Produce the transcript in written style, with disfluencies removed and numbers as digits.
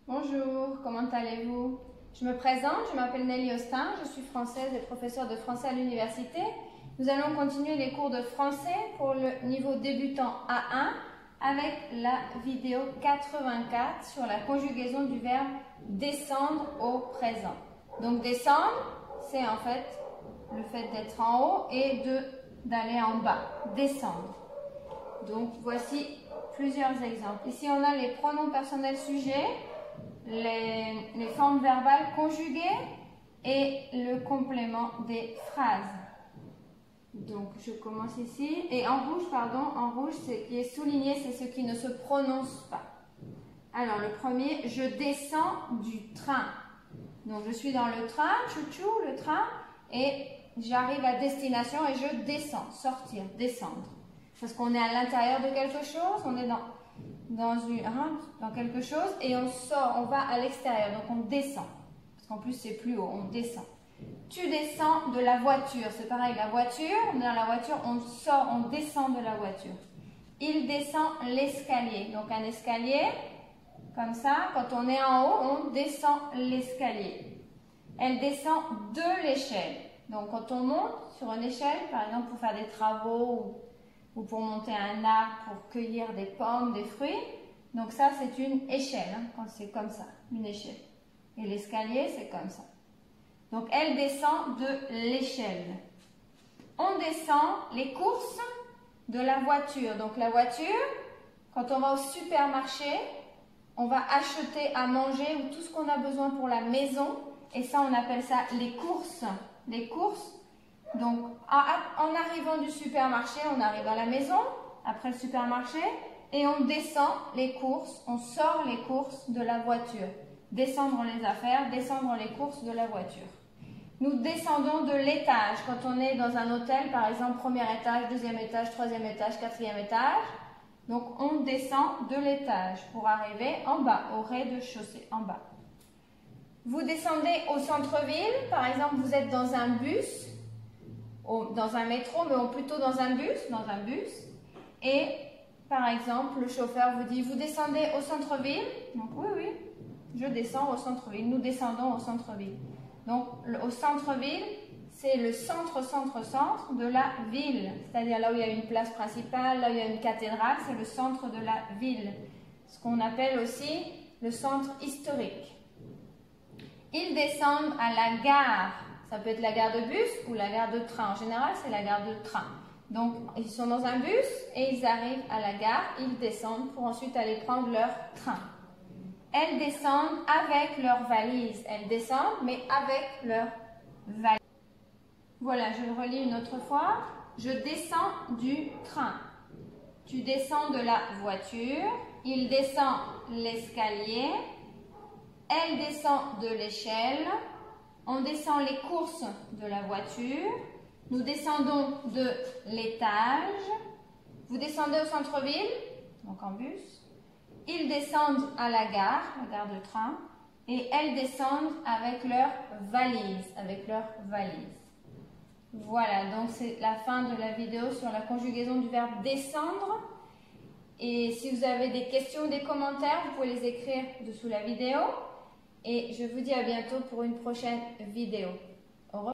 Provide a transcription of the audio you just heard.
Bonjour, comment allez-vous? Je me présente, je m'appelle Nelly Austin, je suis française et professeure de français à l'université. Nous allons continuer les cours de français pour le niveau débutant A1 avec la vidéo 84 sur la conjugaison du verbe descendre au présent. Donc descendre, c'est en fait le fait d'être en haut et d'aller en bas, descendre. Donc voici plusieurs exemples. Ici on a les pronoms personnels sujets, les formes verbales conjuguées et le complément des phrases. Donc je commence ici et en rouge, ce qui est souligné, c'est ce qui ne se prononce pas. Alors le premier, je descends du train. Donc je suis dans le train, chouchou, le train, et j'arrive à destination et je descends, sortir, descendre. Parce qu'on est à l'intérieur de quelque chose, on est dans quelque chose et on sort, on va à l'extérieur, donc on descend. Parce qu'en plus c'est plus haut, on descend. Tu descends de la voiture, c'est pareil, la voiture, on est dans la voiture, on sort, on descend de la voiture. Il descend l'escalier, donc un escalier, comme ça, quand on est en haut, on descend l'escalier. Elle descend de l'échelle, donc quand on monte sur une échelle, par exemple pour faire des travaux ou pour monter un arbre, pour cueillir des pommes, des fruits, donc ça c'est une échelle, quand c'est comme ça, une échelle. Et l'escalier c'est comme ça. Donc elle descend de l'échelle. On descend les courses de la voiture. Donc la voiture, quand on va au supermarché, on va acheter à manger ou tout ce qu'on a besoin pour la maison. Et ça, on appelle ça les courses. Les courses. Donc en arrivant du supermarché, on arrive à la maison, après le supermarché, et on descend les courses, on sort les courses de la voiture. Descendre les affaires, descendre les courses de la voiture. Nous descendons de l'étage. Quand on est dans un hôtel, par exemple, premier étage, deuxième étage, troisième étage, quatrième étage. Donc, on descend de l'étage pour arriver en bas, au rez-de-chaussée, en bas. Vous descendez au centre-ville. Par exemple, vous êtes dans un bus, dans un métro, mais plutôt dans un bus. Et, par exemple, le chauffeur vous dit, vous descendez au centre-ville. Donc, oui, je descends au centre-ville. Nous descendons au centre-ville. Donc, au centre-ville, c'est le centre de la ville. C'est-à-dire là où il y a une place principale, là où il y a une cathédrale, c'est le centre de la ville. Ce qu'on appelle aussi le centre historique. Ils descendent à la gare. Ça peut être la gare de bus ou la gare de train. En général, c'est la gare de train. Donc, ils sont dans un bus et ils arrivent à la gare. Ils descendent pour ensuite aller prendre leur train. Elles descendent avec leurs valises. Elles descendent, mais avec leurs valises. Voilà, je le relis une autre fois. Je descends du train. Tu descends de la voiture. Il descend l'escalier. Elle descend de l'échelle. On descend les courses de la voiture. Nous descendons de l'étage. Vous descendez au centre-ville, donc en bus. Ils descendent à la gare de train, et elles descendent avec leurs valises, Voilà, donc c'est la fin de la vidéo sur la conjugaison du verbe descendre. Et si vous avez des questions ou des commentaires, vous pouvez les écrire dessous la vidéo. Et je vous dis à bientôt pour une prochaine vidéo.